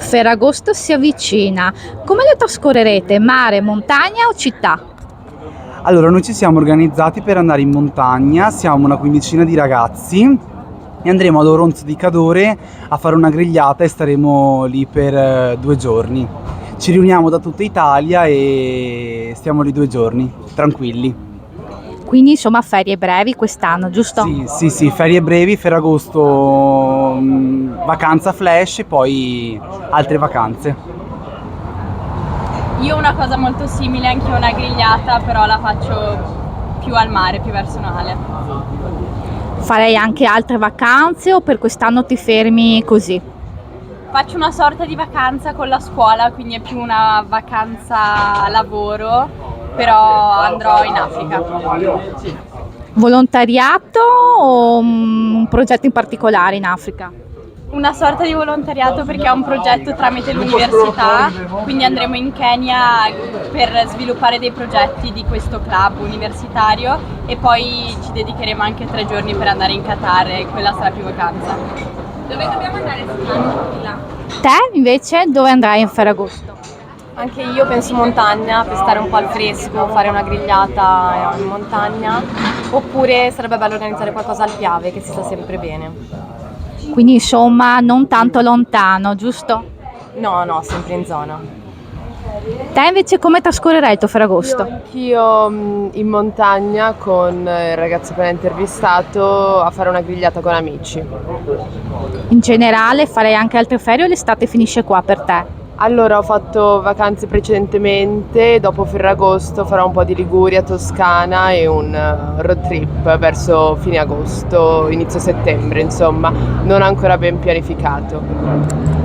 Ferragosto si avvicina. Come lo trascorrerete? Mare, montagna o città? Allora, noi ci siamo organizzati per andare in montagna, siamo una quindicina di ragazzi e andremo ad Oronzo di Cadore a fare una grigliata e staremo lì per 2 giorni. Ci riuniamo da tutta Italia e stiamo lì 2 giorni, tranquilli. Quindi insomma ferie brevi quest'anno, giusto? Sì, ferie brevi, Ferragosto, vacanza flash e poi altre vacanze. Io ho una cosa molto simile, anche una grigliata, però la faccio più al mare, più verso mare. Farei anche altre vacanze o per quest'anno ti fermi così? Faccio una sorta di vacanza con la scuola, quindi è più una vacanza lavoro, però andrò in Africa. Volontariato o un progetto in particolare in Africa? Una sorta di volontariato perché è un progetto tramite l'università, quindi andremo in Kenya per sviluppare dei progetti di questo club universitario e poi ci dedicheremo anche 3 giorni per andare in Qatar e quella sarà più vacanza. Dove dobbiamo andare? Te invece dove andrai in Ferragosto? Anche io penso montagna, per stare un po' al fresco, fare una grigliata in montagna, oppure sarebbe bello organizzare qualcosa al Piave, che si sta sempre bene. Quindi insomma non tanto lontano, giusto? No, sempre in zona. Te invece come trascorrerai il tuo Ferragosto? Anch'io in montagna con il ragazzo appena intervistato a fare una grigliata con amici. In generale farei anche altre ferie o l'estate finisce qua per te? Allora, ho fatto vacanze precedentemente, dopo Ferragosto farò un po' di Liguria, Toscana e un road trip verso fine agosto, inizio settembre, insomma, non ancora ben pianificato.